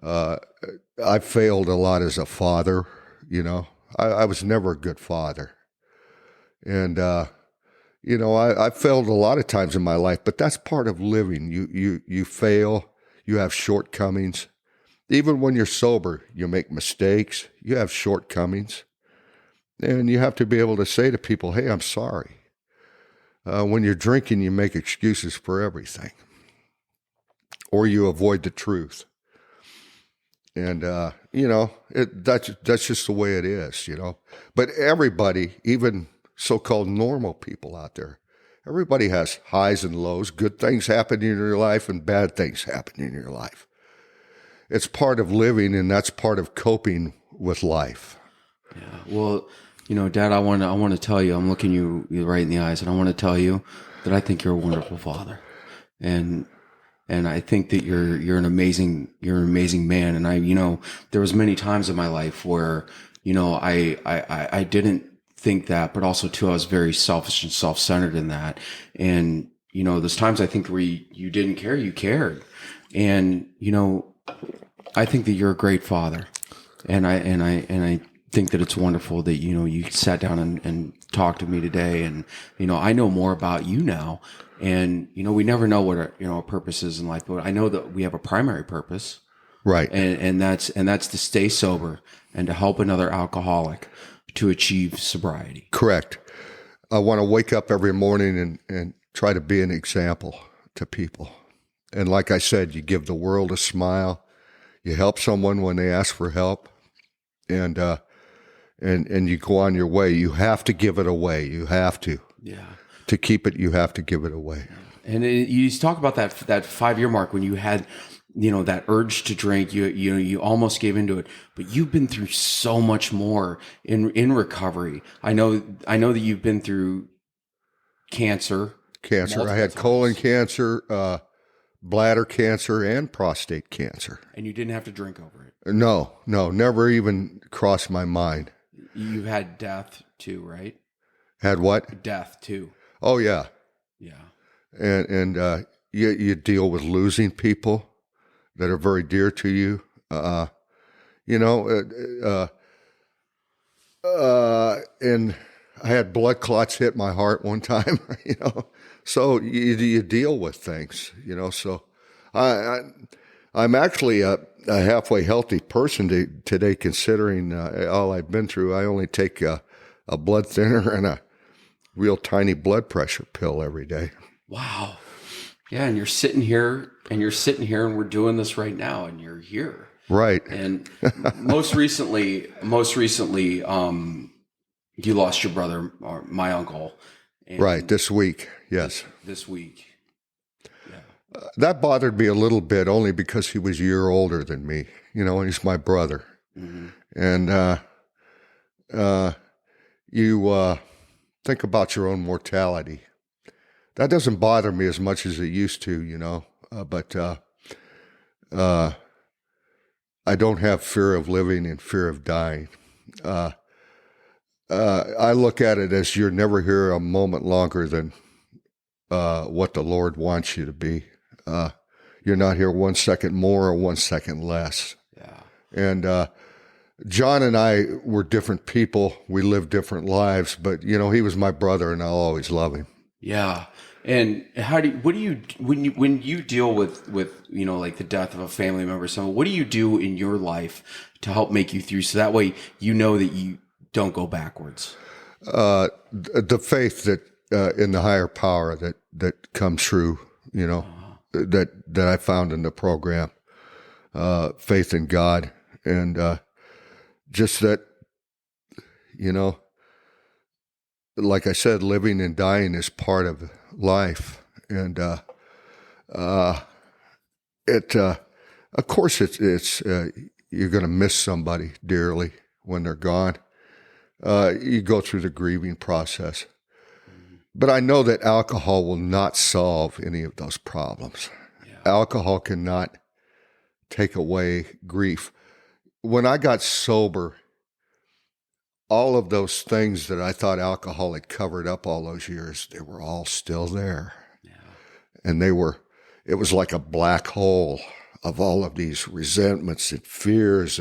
I failed a lot as a father, I was never a good father. And, I failed a lot of times in my life, but that's part of living. You fail, you have shortcomings. Even when you're sober, you make mistakes, you have shortcomings. And you have to be able to say to people, hey, I'm sorry. When you're drinking, you make excuses for everything, or you avoid the truth. And, that's just the way it is, But everybody, even so-called normal people out there, everybody has highs and lows. Good things happen in your life and bad things happen in your life. It's part of living, and that's part of coping with life. Yeah. Well, Dad, I want to tell you, I'm looking you right in the eyes, and I want to tell you that I think you're a wonderful father, and I think that you're an amazing man. And there was many times in my life where, I didn't think that, but also too, I was very selfish and self-centered in that. And, there's times I think where you didn't care, you cared. And, I think that you're a great father. And I think that it's wonderful that, you sat down and talked to me today. And, I know more about you now. And, we never know what our purpose is in life, but I know that we have a primary purpose. Right. And that's to stay sober and to help another alcoholic to achieve sobriety. Correct. I want to wake up every morning and try to be an example to people. And like I said, you give the world a smile. You help someone when they ask for help, and you go on your way. You have to give it away. You have to. Yeah. To keep it, you have to give it away. And you talk about that 5-year mark when you had, that urge to drink. You almost gave into it, but you've been through so much more in recovery. I know that you've been through cancer. I had colon cancer, bladder cancer, and prostate cancer. And you didn't have to drink over it. No, never even crossed my mind. You had death too, right? Had what? Death too. Oh yeah. Yeah. And you deal with losing people that are very dear to you. And I had blood clots hit my heart one time, So you deal with things, So I'm actually a halfway healthy person today, considering all I've been through. I only take a blood thinner and a real tiny blood pressure pill every day. Wow. Yeah, and you're sitting here, and we're doing this right now, and you're here. Right. And most recently, you lost your brother, or my uncle. Right. This week. Yes. This week. Yeah. That bothered me a little bit, only because he was a year older than me, and he's my brother. Mm-hmm. And you think about your own mortality. That doesn't bother me as much as it used to, but I don't have fear of living and fear of dying. I look at it as you're never here a moment longer than what the Lord wants you to be. You're not here 1 second more or 1 second less. Yeah. And John and I were different people. We lived different lives, but he was my brother, and I'll always love him. Yeah. And when you deal with like the death of a family member, what do you do in your life to help make you through, so that way that you don't go backwards? The faith that in the higher power that comes through, that I found in the program, faith in God, and just that, like I said, living and dying is part of life, and of course it's you're going to miss somebody dearly when they're gone. You go through the grieving process, but I know that alcohol will not solve any of those problems. Yeah. Alcohol cannot take away grief. When I got sober, all of those things that I thought alcohol had covered up all those years, they were all still there. Yeah. And it was like a black hole of all of these resentments and fears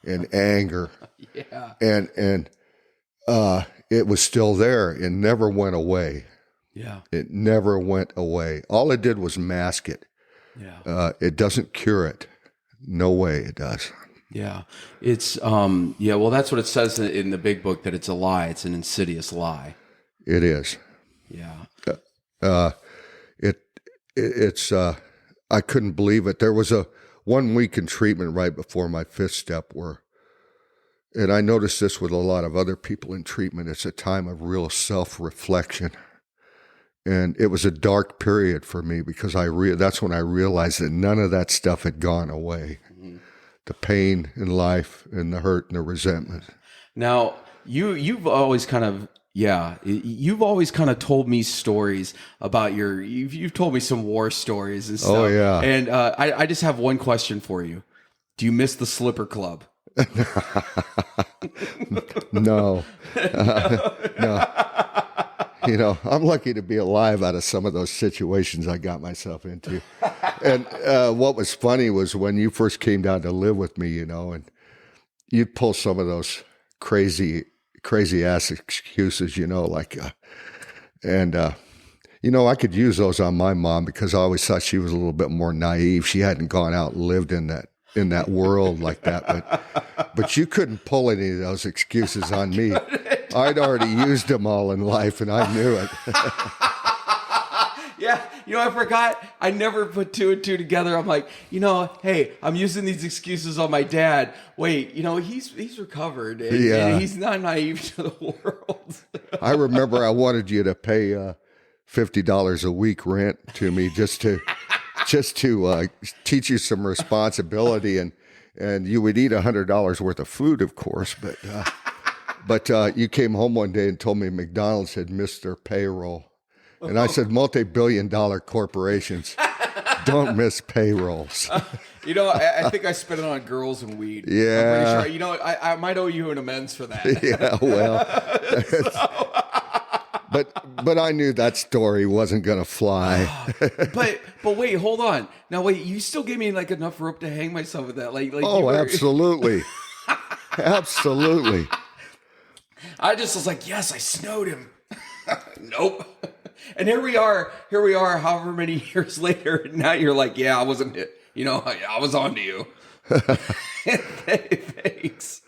and anger. Yeah. And it was still there. It never went away. Yeah. It never went away. All it did was mask it. Yeah. It doesn't cure it. No way it does. Yeah. It's, yeah, well, that's what it says in the big book, that it's a lie. It's an insidious lie. It is. Yeah. It's I couldn't believe it. There was a 1 week in treatment right before my fifth step and I noticed this with a lot of other people in treatment. It's a time of real self-reflection. And it was a dark period for me because that's when I realized that none of that stuff had gone away. Mm-hmm. The pain in life and the hurt and the resentment. Now, you've always kind of, you've always kind of told me stories about you've told me some war stories and stuff. Oh, yeah. And I just have one question for you. Do you miss the Slipper Club? No. No. You know, I'm lucky to be alive out of some of those situations I got myself into. And what was funny was when you first came down to live with me, you know, and you'd pull some of those crazy ass excuses, you know, like, you know, I could use those on my mom because I always thought she was a little bit more naive. She hadn't gone out and lived in that world like that. But you couldn't pull any of those excuses on me. I'd already used them all in life, and I knew it. Yeah, you know, I forgot. I never put two and two together. I'm like, you know, hey, I'm using these excuses on my dad. Wait, you know, he's recovered. And he's not naive to the world. I remember I wanted you to pay $50 a week rent to me just to teach you some responsibility, and you would eat $100 worth of food, of course, but you came home one day and told me McDonald's had missed their payroll. And I said, multi-billion-dollar corporations don't miss payrolls. You know, I think I spent it on girls and weed. Yeah. I'm pretty sure. You know, I might owe you an amends for that. Yeah, well. But I knew that story wasn't going to fly. but wait, hold on. Now, wait, you still gave me like enough rope to hang myself with that. Like oh, absolutely. Absolutely. I just was like, yes, I snowed him. Nope. And here we are, however many years later. Now you're like, yeah, I wasn't hit. You know, I was on to you. Thanks.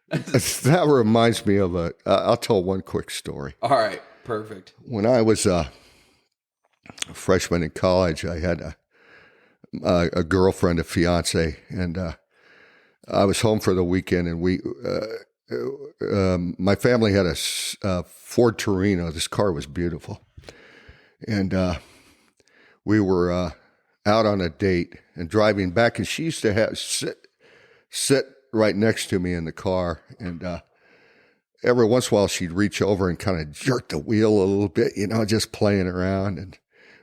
That reminds me of I'll tell one quick story. All right, perfect. When I was a freshman in college, I had a girlfriend, a fiance, and I was home for the weekend, and my family had a Ford Torino. This car was beautiful. And we were out on a date and driving back, and she used to sit right next to me in the car. And every once in a while, she'd reach over and kind of jerk the wheel a little bit, you know, just playing around. And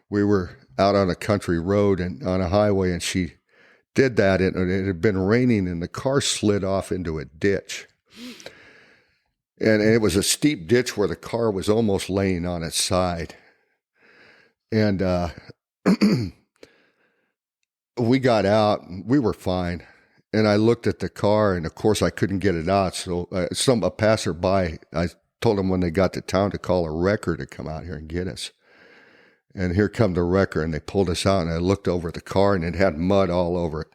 we were out on a country road and on a highway, and she did that, and it had been raining, and the car slid off into a ditch. And it was a steep ditch where the car was almost laying on its side. And we got out, and we were fine. And I looked at the car, and of course I couldn't get it out. So a passerby, I told him when they got to town to call a wrecker to come out here and get us. And here come the wrecker, and they pulled us out, and I looked over at the car, and it had mud all over it.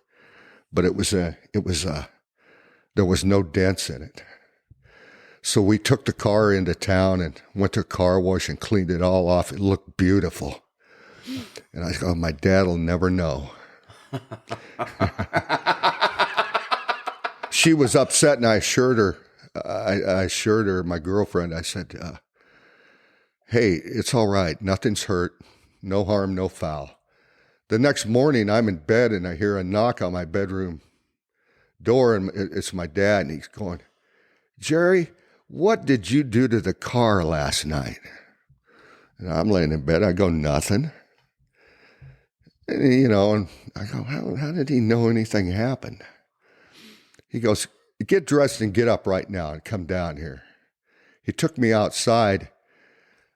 But there was no dents in it. So we took the car into town and went to a car wash and cleaned it all off. It looked beautiful. And I go, my dad will never know. She was upset, and I assured her, my girlfriend, I said, hey, it's all right. Nothing's hurt. No harm, no foul. The next morning, I'm in bed, and I hear a knock on my bedroom door, and it's my dad, and he's going, Jerry, what did you do to the car last night? And I'm laying in bed. I go, nothing. And, you know, and I go, how did he know anything happened? He goes, get dressed and get up right now and come down here. He took me outside.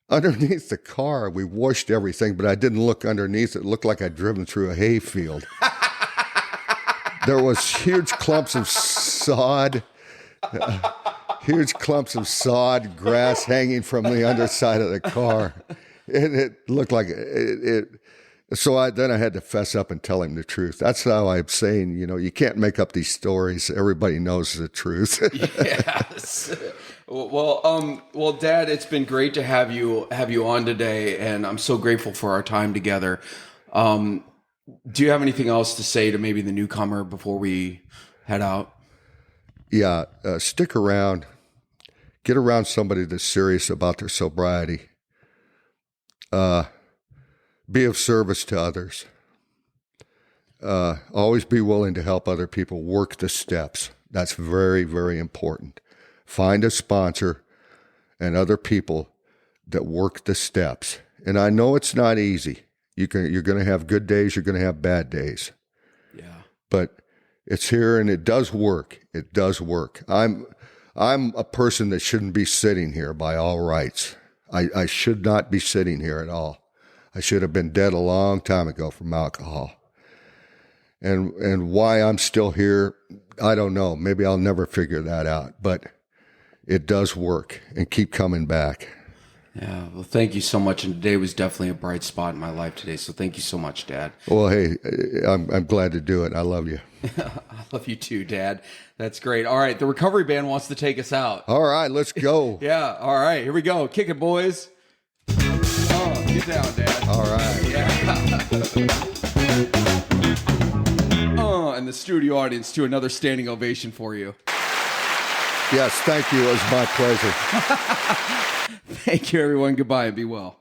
Underneath the car, we washed everything, but I didn't look underneath. It looked like I'd driven through a hayfield. there was huge clumps of sod, grass hanging from the underside of the car. And it looked like it. So then I had to fess up and tell him the truth. That's how I'm saying, you can't make up these stories. Everybody knows the truth. Yes. Well, Dad, it's been great to have you on today, and I'm so grateful for our time together. Do you have anything else to say to maybe the newcomer before we head out? Yeah, stick around. Get around somebody that's serious about their sobriety. Be of service to others. Always be willing to help other people work the steps. That's very, very important. Find a sponsor and other people that work the steps. And I know it's not easy. You're going to have good days. You're going to have bad days. Yeah. But it's here and it does work. It does work. I'm a person that shouldn't be sitting here by all rights. I should not be sitting here at all. I should have been dead a long time ago from alcohol. And why I'm still here, I don't know. Maybe I'll never figure that out. But it does work, and keep coming back. Yeah. Well, thank you so much. And today was definitely a bright spot in my life today. So thank you so much, Dad. Well, hey, I'm glad to do it. I love you. I love you too, Dad. That's great. All right. The recovery band wants to take us out. All right, let's go. Yeah. All right. Here we go. Kick it, boys. Oh, get down, Dad. All right. Yeah. And the studio audience to another standing ovation for you. Yes, thank you. It was my pleasure. Thank you, everyone. Goodbye and be well.